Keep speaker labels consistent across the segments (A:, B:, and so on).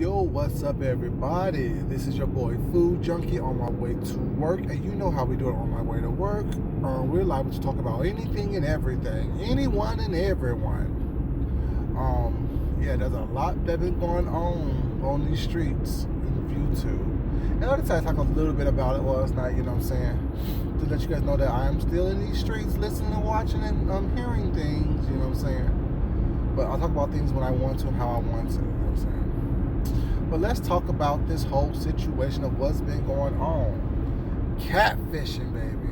A: Yo, what's up, everybody? This is your boy Food Junkie on my way to work, and you know how we do it on my way to work. We're liable to talk about anything and everything, anyone and everyone. Yeah, there's a lot that's been going on these streets in YouTube, and I decided to talk a little bit about it last night. You know what I'm saying? To let you guys know that I am still in these streets, listening and watching and hearing things. You know what I'm saying? But I'll talk about things when I want to and how I want to. You know what I'm saying? But let's talk about this whole situation of what's been going on. Catfishing, baby.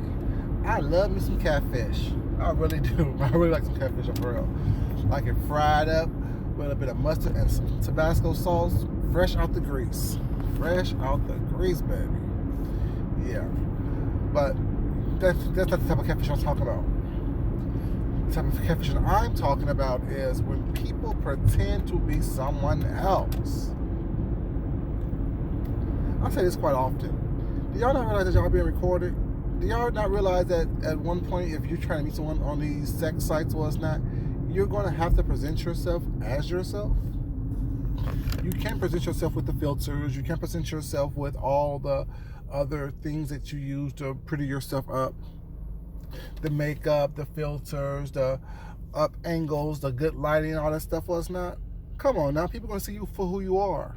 A: I love me some catfish. I really do. I really like some catfish, for real. Like it fried up with a bit of mustard and some Tabasco sauce, fresh out the grease. Fresh out the grease, baby. Yeah. But that's not the type of catfish I'm talking about. The type of catfish I'm talking about is when people pretend to be someone else. I say this quite often. Do y'all not realize that y'all being recorded? Do y'all not realize that at one point, if you're trying to meet someone on these sex sites or whatnot, you're going to have to present yourself as yourself? You can't present yourself with the filters. You can't present yourself with all the other things that you use to pretty yourself up. The makeup, the filters, the up angles, the good lighting, all that stuff was not. Come on now, people are going to see you for who you are.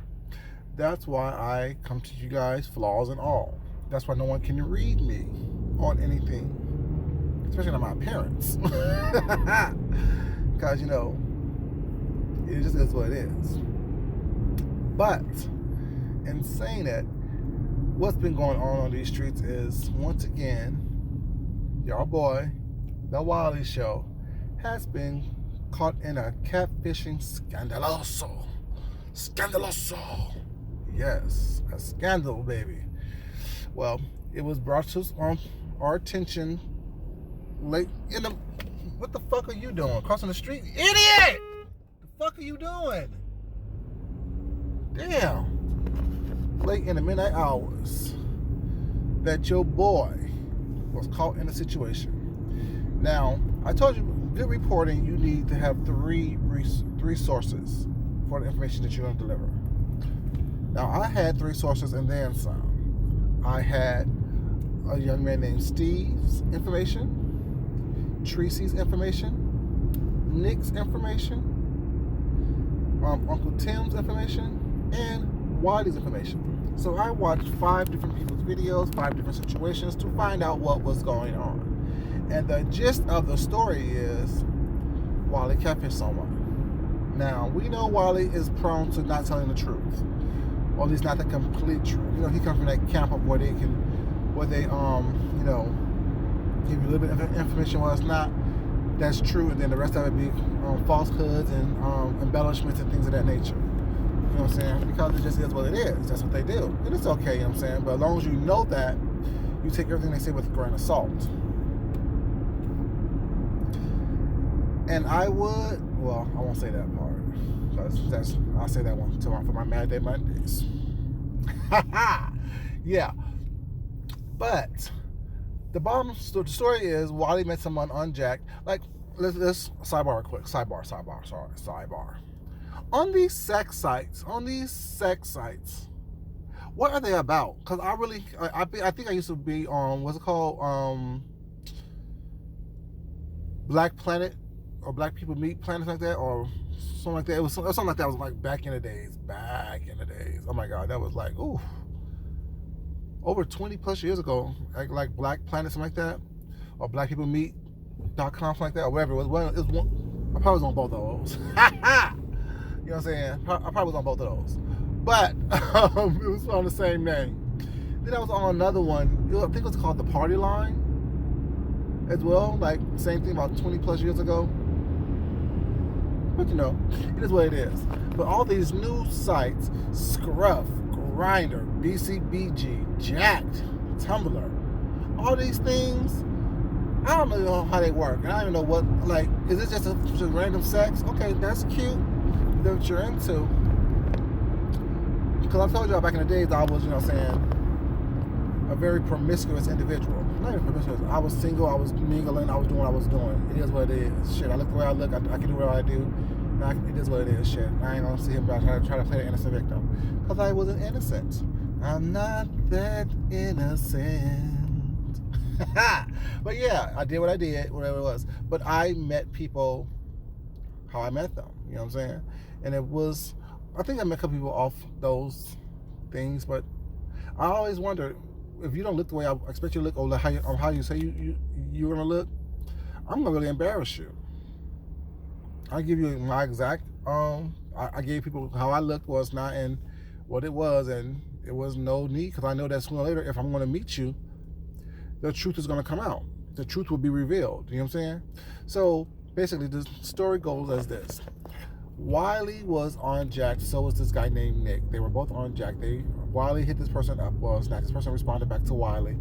A: That's why I come to you guys, flaws and all. That's why no one can read me on anything, especially not my parents. Because, you know, it just is what it is. But, in saying that, what's been going on these streets is, once again, your boy, The Wiley Show, has been caught in a catfishing scandaloso. Scandaloso. Yes, a scandal, baby. Well, it was brought to our attention late in the... What the fuck are you doing? Crossing the street? Idiot! The fuck are you doing? Damn. Late in the midnight hours that your boy was caught in a situation. Now, I told you, good reporting, you need to have three sources for the information that you're going to deliver. Now, I had three sources and then some. I had a young man named Steve's information, Tracy's information, Nick's information, Uncle Tim's information, and Wiley's information. So I watched 5 different people's videos, 5 different situations to find out what was going on. And the gist of the story is Wiley catfished someone. Now, we know Wiley is prone to not telling the truth. Or at least not the complete truth. You know, he comes from that camp of where they you know, give you a little bit of information while it's not, that's true, and then the rest of it be falsehoods and embellishments and things of that nature. You know what I'm saying? Because it just is what it is. That's what they do. And it's okay, you know what I'm saying? But as long as you know that, you take everything they say with a grain of salt. And I would, well, I won't say that part. I'll say that one tomorrow for my Mad Day Mondays. Yeah. But the story is Wiley met someone on Jack. Like, let's sidebar quick. Sidebar. On these sex sites, what are they about? Because I think I used to be on, what's it called? Black Planet, or Black People Meet Planet, like that, or something like that. It was something like that. It was like back in the days. Oh my God, that was like, ooh, over 20 plus years ago. Like Black Planet, something like that, or BlackPeopleMeet.com, something like that, or whatever. It was one. I probably was on both of those. You know what I'm saying? I probably was on both of those, but it was on the same name. Then I was on another one. I think it was called The Party Line as well. Like, same thing, about 20 plus years ago. But you know, it is what it is. But all these new sites, Scruff, Grindr, BCBG, Jacked, Tumblr, all these things, I don't know how they work. I don't even know what, like, is it just a random sex? Okay, that's cute. That's what you're into. Because I told y'all back in the days I was, you know what I'm saying, a very promiscuous individual. Not even promiscuous. I was single, I was mingling, I was doing what I was doing. It is what it is. Shit, I look the way I look, I can do what I do. It is what it is, shit. I ain't gonna see him back try to play the innocent victim. Because I wasn't innocent. I'm not that innocent. But yeah, I did what I did, whatever it was. But I met people how I met them. You know what I'm saying? And it was, I think I met a couple people off those things, but I always wonder, if you don't look the way I expect you to look, or how you say you're gonna look, I'm gonna really embarrass you. I give you my exact. I gave people how I looked was not and what it was, and it was no need, because I know that sooner or later, if I'm gonna meet you, the truth is gonna come out. The truth will be revealed. You know what I'm saying? So basically, the story goes as this: Wiley was on Jack, so was this guy named Nick. They were both on Jack. Wiley hit this person up. Well, it's not. This person responded back to Wiley.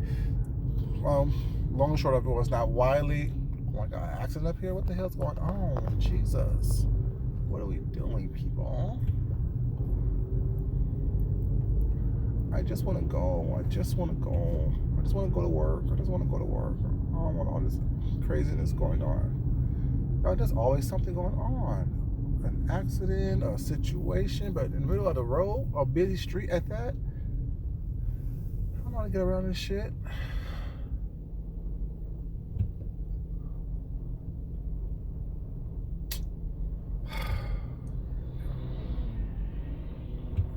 A: Long and short of it was not Wiley. Oh my God, accident up here? What the hell's going on? Jesus. What are we doing, people? I just want to go. I just want to go. I just want to go to work. I just want to go to work. I don't want all this craziness going on. There's always something going on. An accident, a situation, but in the middle of the road, a busy street at that. I don't know how to get around this shit.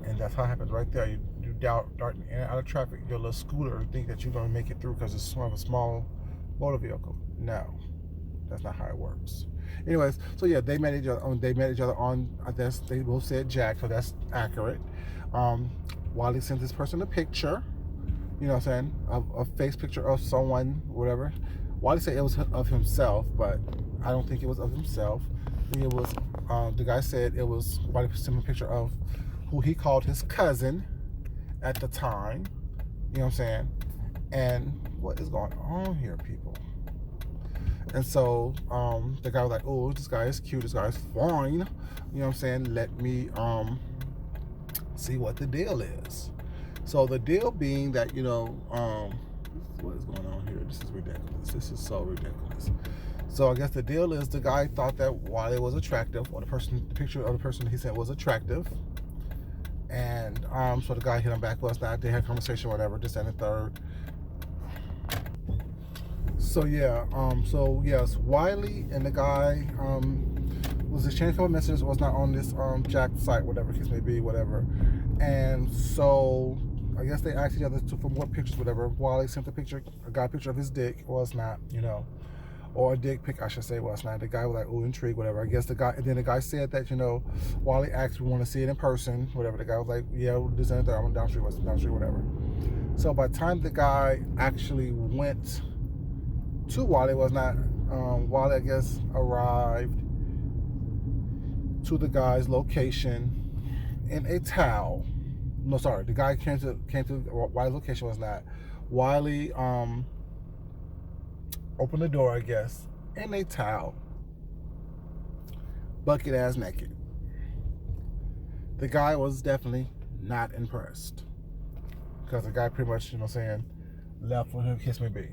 A: And that's how it happens right there. You dart in and out of traffic, your little scooter, and think that you're going to make it through because it's sort of a small motor vehicle. No, that's not how it works. Anyways, so yeah, they met each other on, I guess they both said Jack, so that's accurate. Wiley sent this person a picture, you know what I'm saying, a face picture of someone, whatever. Wiley said it was of himself, but I don't think it was of himself. I think it was, the guy said it was, Wiley sent him a picture of who he called his cousin at the time, you know what I'm saying? And what is going on here, people? And so the guy was like, oh, this guy is cute, this guy is fine, you know what I'm saying? Let me see what the deal is. So the deal being that, you know, what is going on here? This is ridiculous. This is so ridiculous. So I guess the deal is the guy thought that Wiley was attractive, or the picture of the person he sent was attractive. And so the guy hit him back last night. They had a conversation, whatever, this and the third. So yeah, so yes, Wiley and the guy was exchanging a couple messages. Was not on this Jack site, whatever case may be, whatever. And so I guess they asked each other for more pictures, whatever. Wiley sent a guy a picture of his dick. Was not, you know, or a dick pic, I should say. Was not. The guy was like, oh, intrigued, whatever. I guess the guy, and then the guy said that, you know, Wiley asked, we want to see it in person, whatever. The guy was like, yeah, this and that. I'm down street, whatever. So by the time the guy actually went to Wiley, was not, Wiley, I guess, arrived to the guy's location in a towel. No, sorry, the guy came to Wiley's location. Was not. Wiley opened the door, I guess, in a towel, bucket ass naked. The guy was definitely not impressed, because the guy pretty much, you know what I'm saying, left with him, kiss me be.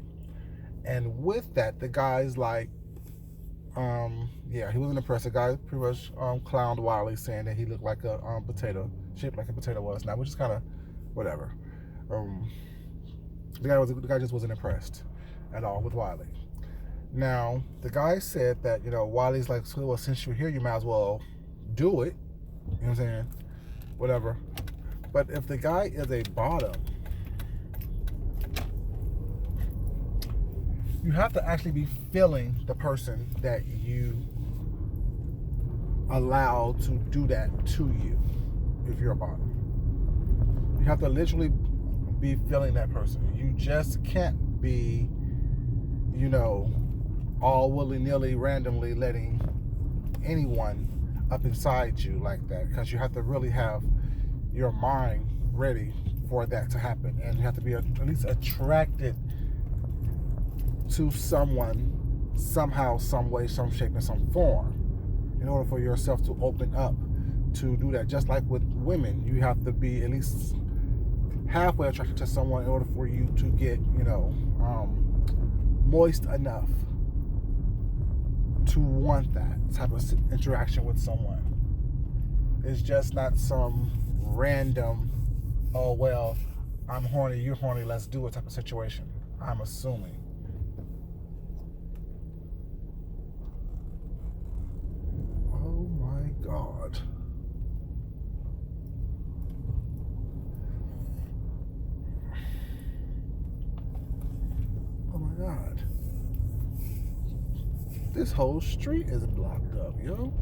A: And with that, the guy's like, yeah, he wasn't impressed. The guy pretty much clowned Wiley, saying that he looked like a potato, shaped like a potato was now, which is kind of whatever. The guy just wasn't impressed at all with Wiley. Now, the guy said that, you know, Wiley's like, so, well, since you're here, you might as well do it. You know what I'm saying? Whatever. But if the guy is a bottom, you have to actually be feeling the person that you allow to do that to you. If you're a bottom, you have to literally be feeling that person. You just can't be, you know, all willy-nilly, randomly letting anyone up inside you like that, because you have to really have your mind ready for that to happen, and you have to be at least attracted to someone somehow, some way, some shape, and some form, in order for yourself to open up to do that. Just like with women, you have to be at least halfway attracted to someone in order for you to get, you know, moist enough to want that type of interaction with someone. It's just not some random, oh, well, I'm horny, you're horny, let's do it type of situation. I'm assuming. Oh my God. Oh my God. This whole street is blocked up, yo.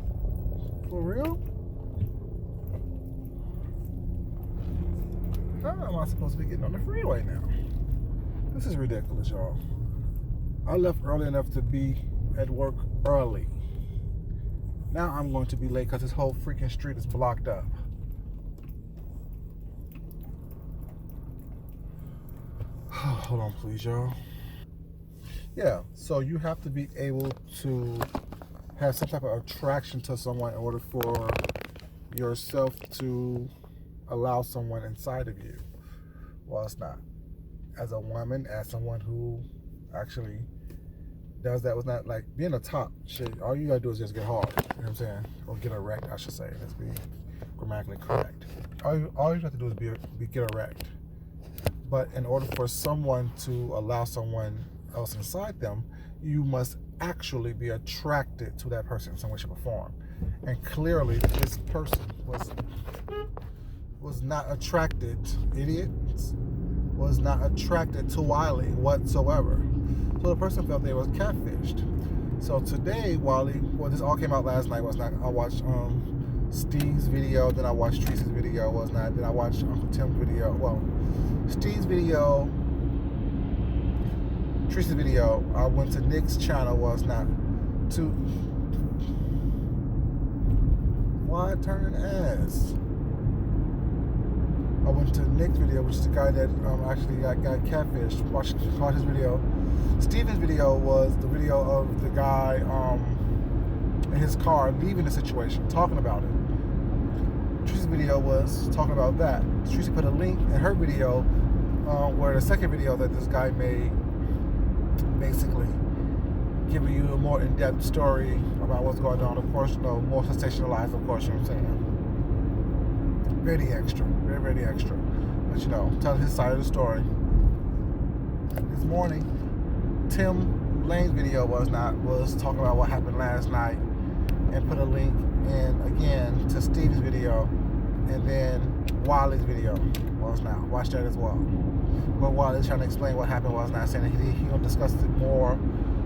A: For real? How am I supposed to be getting on the freeway now? This is ridiculous, y'all. I left early enough to be at work early. Now I'm going to be late because this whole freaking street is blocked up. Hold on, please, y'all. Yeah, so you have to be able to have some type of attraction to someone in order for yourself to allow someone inside of you. Well, it's not. As a woman, as someone who actually does that, was not like being a top shit. All you gotta do is just get hard. You know what I'm saying? Or get erect, I should say. Let's be grammatically correct. All you have to do is be get erect. But in order for someone to allow someone else inside them, you must actually be attracted to that person in some way, shape, or form. And clearly, this person was not attracted, idiots, was not attracted to Wiley whatsoever. So the person felt they was catfished. So today, Wiley, well, this all came out last night, was not. I watched Steve's video, then I watched Tracy's video, was not. Then I watched Uncle Tim's video. Well, Steve's video, Tracy's video. I went to Nick's channel, was not. To why turn ass? I went to Nick's video, which is the guy that actually got catfished. Watched his video. Steven's video was the video of the guy in his car leaving the situation, talking about it. Tracy's video was talking about that. Tracy put a link in her video where the second video that this guy made, basically giving you a more in-depth story about what's going on. Of course, more sensationalized, of course, you know what I'm saying? Very extra, very, very extra. But telling his side of the story. This morning, Tim Blaine's video was talking about what happened last night, and put a link in again to Steve's video, and then Wiley's video was not. Watch that as well. But Wiley's trying to explain what happened was not, saying that he gonna discuss it more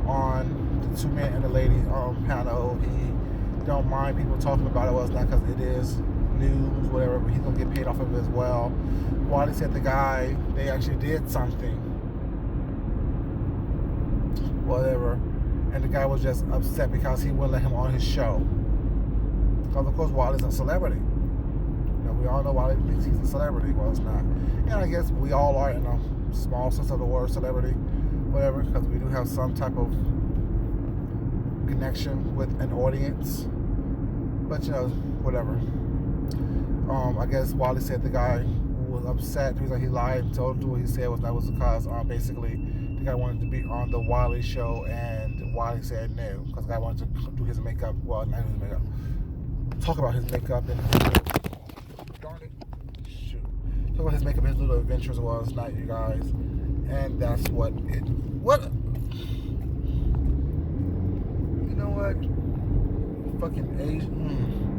A: on the two men and the lady panel. He don't mind people talking about it was not, because it is news, whatever, but he's gonna get paid off of it as well. Wiley said they actually did something, whatever, and the guy was just upset because he wouldn't let him on his show. Because of course Wiley's a celebrity. We all know Wiley thinks he's a celebrity. Well, it's not. And I guess we all are, in a small sense of the word, celebrity, whatever, because we do have some type of connection with an audience. But whatever. I guess Wiley said the guy was upset. He lied and told what he said was because basically the guy wanted to be on the Wiley show, and Wiley said no, because the guy wanted to do his makeup. Well, not his makeup. Talk about his makeup and darn it, shoot. Talk about his makeup, his little adventures was not, you guys, and that's what. You know what? Fucking Asian.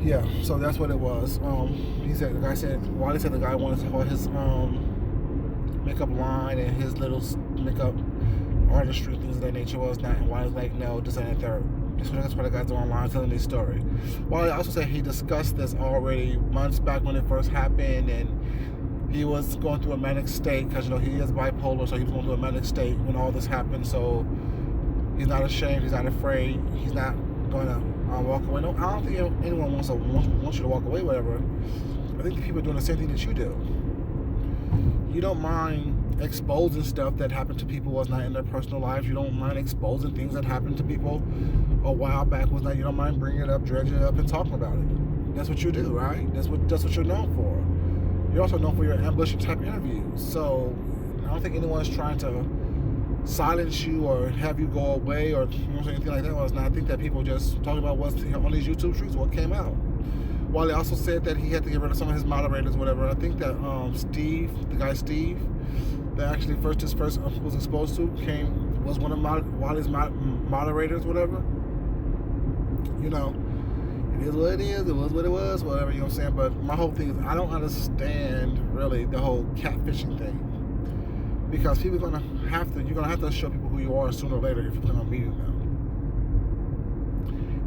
A: Yeah, so that's what it was. Wiley said the guy wanted to hold his makeup line and his little makeup artistry, things of that nature was not, and Wiley's like, no, this ain't a third. That's what the guys online telling this story. Wiley also said he discussed this already months back when it first happened, and he was going through a manic state because he is bipolar, so he was going through a manic state when all this happened. So he's not ashamed, he's not afraid, he's not going to walk away. No, I don't think anyone wants you to walk away, whatever. I think the people are doing the same thing that you do. You don't mind exposing stuff that happened to people was not in their personal lives. You don't mind exposing things that happened to people a while back was not. You don't mind bringing it up, dredging it up, and talking about it. That's what you do, right? That's what you're known for. You're also known for your ambush type interviews. So I don't think anyone's trying to silence you or have you go away or anything like that was not. I think that people just talking about what's on these YouTube streets, what came out. Wally also said that he had to get rid of some of his moderators, whatever. I think that Steve, the guy Steve, that actually this first was exposed to, was one of Wally's moderators, whatever. You know, it is what it is. It was what it was, whatever. You know what I'm saying? But my whole thing is, I don't understand really the whole catfishing thing, because people you're gonna have to show people who you are sooner or later if you plan on meeting them.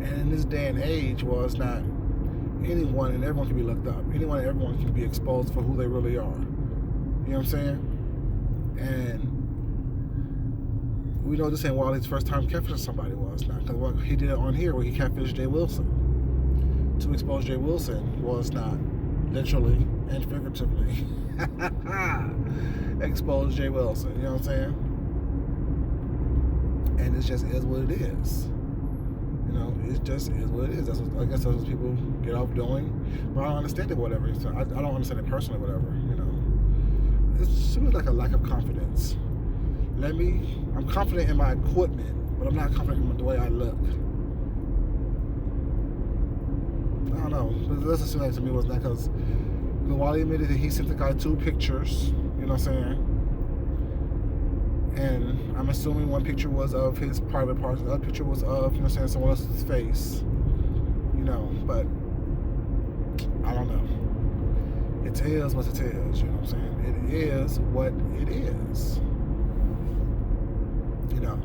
A: And in this day and age, well, it's not anyone and everyone can be looked up. Anyone and everyone can be exposed for who they really are. You know what I'm saying? And we know this ain't Wally's first time catfishing somebody was not, because what he did it on here where he catfished Jay Wilson. To expose Jay Wilson was not literally and figuratively expose Jay Wilson. You know what I'm saying? And it just is what it is. You know, it just is what it is. I guess that's what people get off doing. But I don't understand it, whatever. So I don't understand it personally, whatever. You know, it seems like a lack of confidence. I'm confident in my equipment, but I'm not confident in the way I look. I don't know. But this seems like to me was not because Wally admitted that he sent the guy 2 pictures. You know what I'm saying? And I'm assuming one picture was of his private parts, the other picture was of, you know what I'm saying, someone else's face. You know, but I don't know. It is what it is, you know what I'm saying? It is what it is. You know,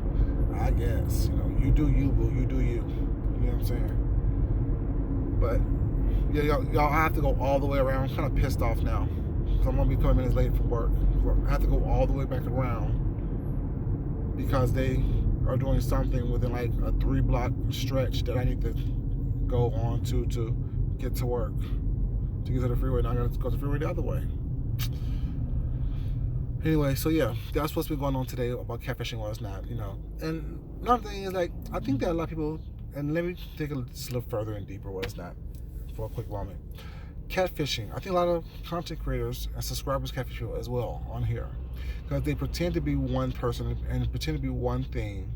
A: I guess, you know, you do you, boo, you do you. You know what I'm saying? But, yeah, y'all, I have to go all the way around. I'm kind of pissed off now, because I'm going to be 20 minutes late from work. I have to go all the way back around, because they are doing something within like a 3-block stretch that I need to go on to get to work, to get to the freeway. Now I got to go to the freeway the other way. Anyway, so yeah, that's what's been going on today about catfishing was not, you know. And another thing is, like, I think that a lot of people, and let me take just a little further and deeper what it's not for a quick moment. Catfishing. I think a lot of content creators and subscribers catfish people as well on here, because they pretend to be one person and pretend to be one thing,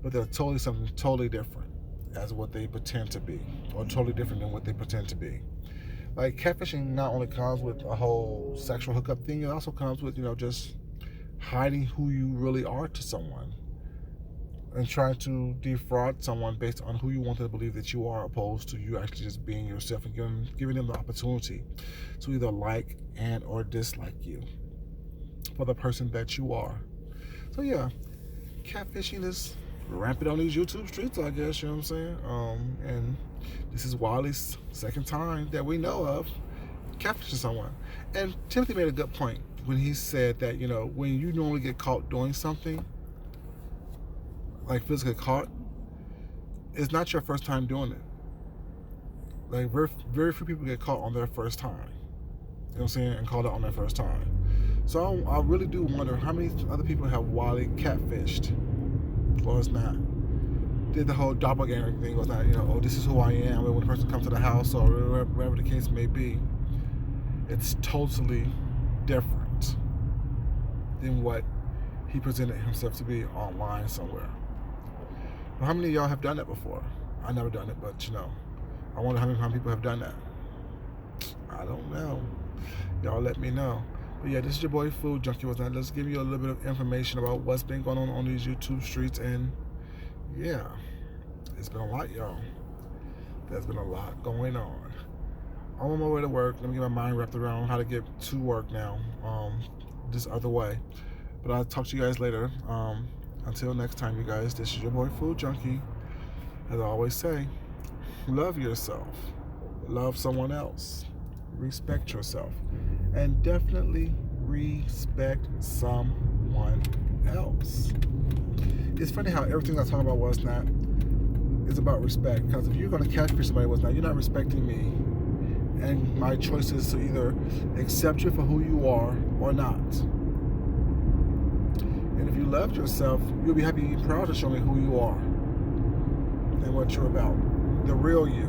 A: but they're something totally different as what they pretend to be, or totally different than what they pretend to be. Like, catfishing not only comes with a whole sexual hookup thing, it also comes with, you know, just hiding who you really are to someone and trying to defraud someone based on who you want them to believe that you are, opposed to you actually just being yourself and giving them the opportunity to either like and or dislike you for the person that you are. So yeah, catfishing is rampant on these YouTube streets, I guess, you know what I'm saying? And this is Wally's second time that we know of catfishing someone. And Timothy made a good point when he said that, you know, when you normally get caught doing something, like physically caught, it's not your first time doing it. Like, very, very few people get caught on their first time. You know what I'm saying? And caught out on their first time. So I really do wonder how many other people have Wally catfished. Well, it's not. Did the whole doppelganger thing, was not, you know, oh, this is who I am. When the person comes to the house or wherever the case may be, it's totally different than what he presented himself to be online somewhere. Well, how many of y'all have done that before? I've never done it, but, you know, I wonder how many people have done that. I don't know. Y'all let me know. But yeah, this is your boy Food Junkie. Let's give you a little bit of information about what's been going on these YouTube streets. And yeah, it's been a lot, y'all. There's been a lot going on. I'm on my way to work. Let me get my mind wrapped around how to get to work now, this other way. But I'll talk to you guys later. Until next time, you guys, this is your boy Food Junkie. As I always say, love yourself. Love someone else. Respect yourself. And definitely respect someone else. It's funny how everything I talk about was not is about respect. Because if you're going to catfish somebody was not, you're not respecting me and my choices to either accept you for who you are or not. And if you loved yourself, you'll be happy and proud to show me who you are and what you're about, the real you,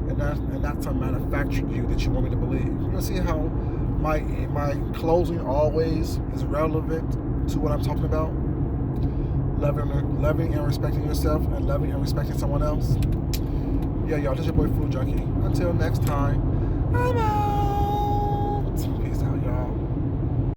A: and not some manufactured you that you want me to believe. You know, see how my closing always is relevant to what I'm talking about. loving and respecting yourself, and loving and respecting someone else. Yeah, y'all, this is your boy Food Junkie. Until next time, I'm out.